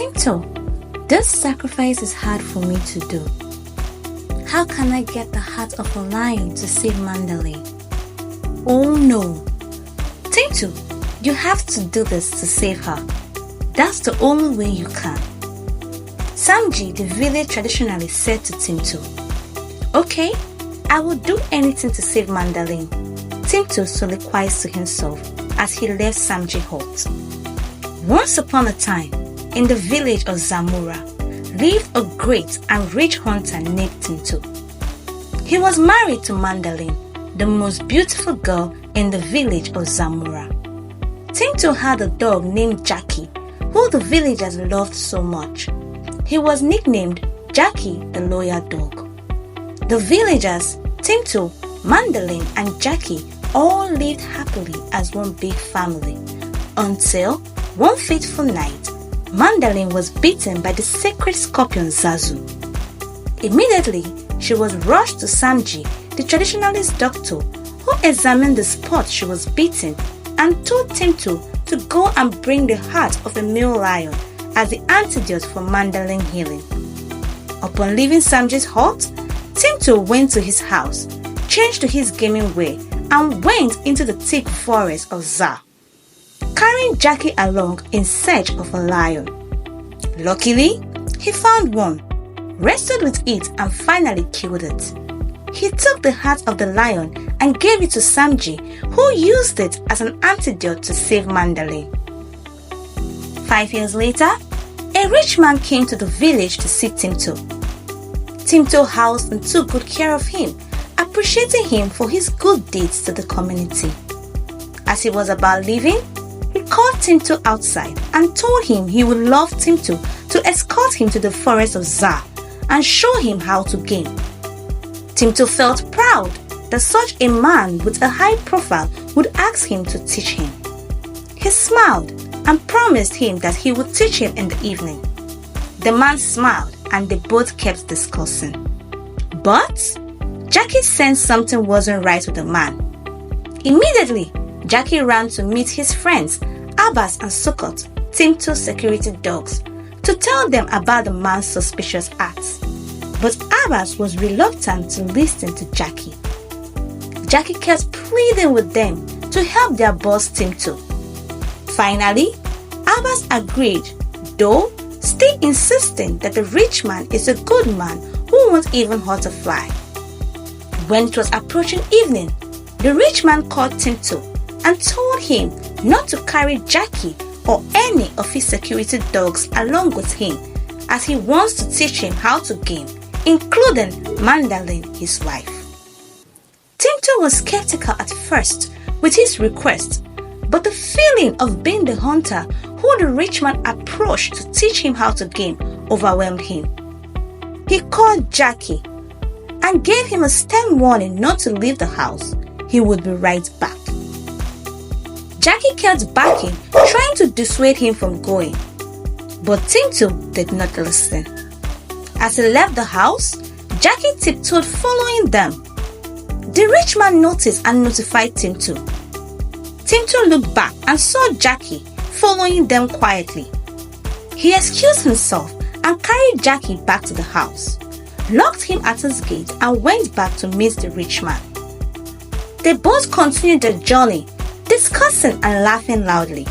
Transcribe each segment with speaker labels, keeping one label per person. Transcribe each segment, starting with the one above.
Speaker 1: Timto, this sacrifice is hard for me to do. How can I get the heart of a lion to save Mandalay? Oh no! Timto, you have to do this to save her. That's the only way you can. Samji, the village traditionalist, said to Timto, "Okay, I will do anything to save Mandalay." Timto soliloquized to himself as he left Samji hut. Once upon a time, in the village of Zamora, lived a great and rich hunter named Timto. He was married to Mandalay, the most beautiful girl in the village of Zamora. Timto had a dog named Jackie, who the villagers loved so much. He was nicknamed Jackie the loyal dog. The villagers, Timto, Mandalay, and Jackie all lived happily as one big family until one fateful night, Mandalay was bitten by the sacred scorpion Zazu. Immediately, she was rushed to Samji, the traditionalist doctor, who examined the spot she was bitten and told Timto to go and bring the heart of a male lion as the antidote for Mandalay healing. Upon leaving Samji's hut, Timto went to his house, changed to his gaming wear, and went into the thick forest of Za, carrying Jackie along in search of a lion. Luckily, he found one, wrestled with it, and finally killed it. He took the heart of the lion and gave it to Samji, who used it as an antidote to save Mandalay. 5 years later, a rich man came to the village to see Timto. Timto housed and took good care of him, appreciating him for his good deeds to the community. As he was about leaving, he called Timto outside and told him he would love Timto to escort him to the forest of Za and show him how to game. Timto felt proud that such a man with a high profile would ask him to teach him. He smiled and promised him that he would teach him in the evening. The man smiled and they both kept discussing. But Jackie sensed something wasn't right with the man. Immediately, Jackie ran to meet his friends, Abbas and Sukot, Timto's security dogs, to tell them about the man's suspicious acts. But Abbas was reluctant to listen to Jackie. Jackie kept pleading with them to help their boss Timto. Finally, Abbas agreed, though still insisting that the rich man is a good man who won't even hurt a fly. When it was approaching evening, the rich man called Timto and told him not to carry Jackie or any of his security dogs along with him, as he wants to teach him how to game, including Mandalay, his wife. Timto was skeptical at first with his request, but the feeling of being the hunter who the rich man approached to teach him how to game overwhelmed him. He called Jackie and gave him a stern warning not to leave the house. He would be right back. Jackie kept backing, trying to dissuade him from going, but Timto did not listen. As he left the house, Jackie tiptoed following them. The rich man noticed and notified Timto. Timto looked back and saw Jackie following them quietly. He excused himself and carried Jackie back to the house, locked him at his gate, and went back to meet the rich man. They both continued their journey, discussing and laughing loudly.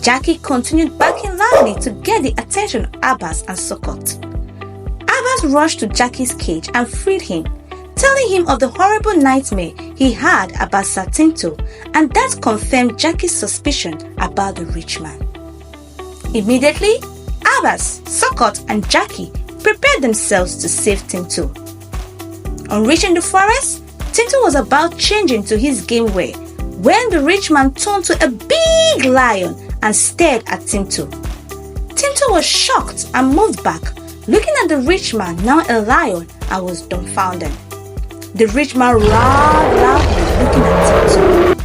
Speaker 1: Jackie continued barking loudly to get the attention of Abbas and Sokot. Abbas rushed to Jackie's cage and freed him, telling him of the horrible nightmare he had about Timto, and that confirmed Jackie's suspicion about the rich man. Immediately, Abbas, Sokot, and Jackie prepared themselves to save Timto. On reaching the forest, Timto was about changing to his game wear when the rich man turned to a big lion and stared at Timto. Timto was shocked and moved back, looking at the rich man, now a lion, and was dumbfounded. The rich man roared loudly, looking at Timto.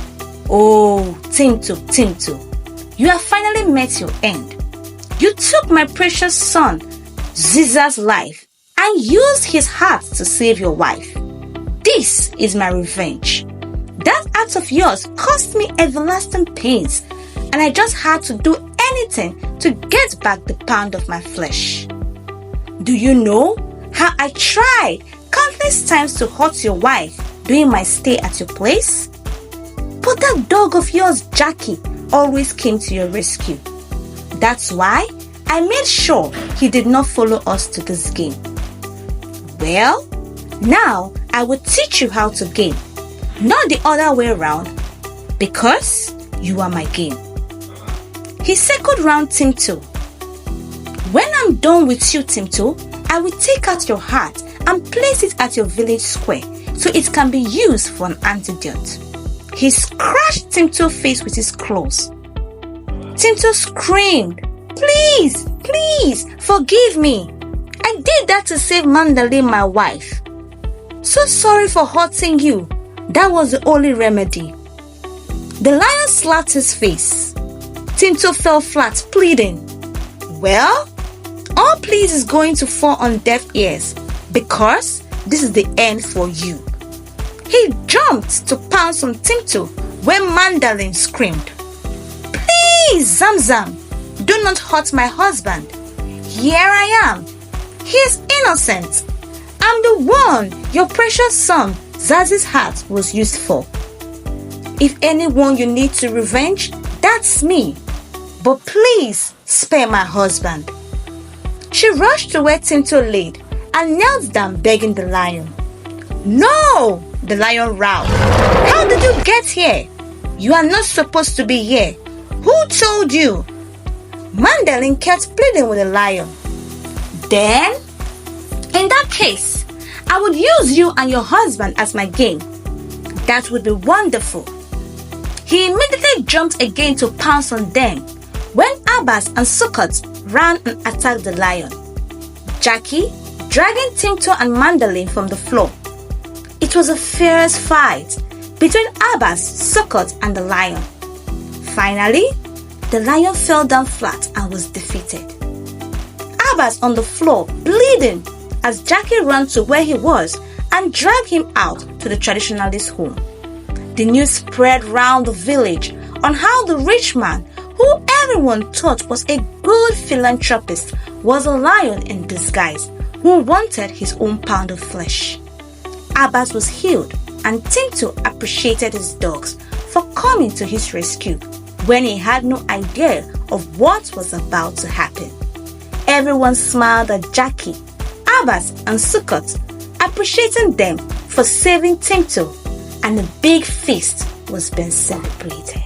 Speaker 1: "Oh, Timto, you have finally met your end. You took my precious son, Ziza's life, and used his heart to save your wife. This is my revenge. That act of yours caused me everlasting pains, and I just had to do anything to get back the pound of my flesh. Do you know how I tried countless times to hurt your wife during my stay at your place? But that dog of yours, Jackie, always came to your rescue. That's why I made sure he did not follow us to this game. Well, now I will teach you how to game, not the other way around, because you are my game. He circled round Timto. When I'm done with you, Timto, I will take out your heart and place it at your village square so it can be used for an antidote. He scratched Timto's face with his claws. Timto screamed, "Please, please, forgive me. I did that to save Mandalay, my wife. So sorry for hurting you. That was the only remedy." The lion slapped his face. Timto fell flat, pleading. Well, all please is going to fall on deaf ears because this is the end for you. He jumped to pounce on Timto when Mandalay screamed, "Please, Zamzam, do not hurt my husband. Here I am. He is innocent. I'm the one your precious son, Zazi's heart was used for. If anyone you need to revenge, that's me. But please spare my husband." She rushed to where Timto laid and knelt down begging the lion. "No!" the lion growled. "How did you get here? You are not supposed to be here. Who told you?" Mandalay kept pleading with the lion. "Then, in that case, I would use you and your husband as my game. That would be wonderful." He immediately jumped again to pounce on them when Abbas and Sukkot ran and attacked the lion, Jackie dragging Timto and Mandalay from the floor. It was a fierce fight between Abbas, Sukkot, and the lion. Finally, the lion fell down flat and was defeated. Abbas on the floor, bleeding, as Jackie ran to where he was and dragged him out to the traditionalist home. The news spread round the village on how the rich man, who everyone thought was a good philanthropist, was a lion in disguise who wanted his own pound of flesh. Abbas was healed and Timto appreciated his dogs for coming to his rescue when he had no idea of what was about to happen. Everyone smiled at Jackie, Abbas, and Sukkot, appreciating them for saving Timto, and a big feast was being celebrated.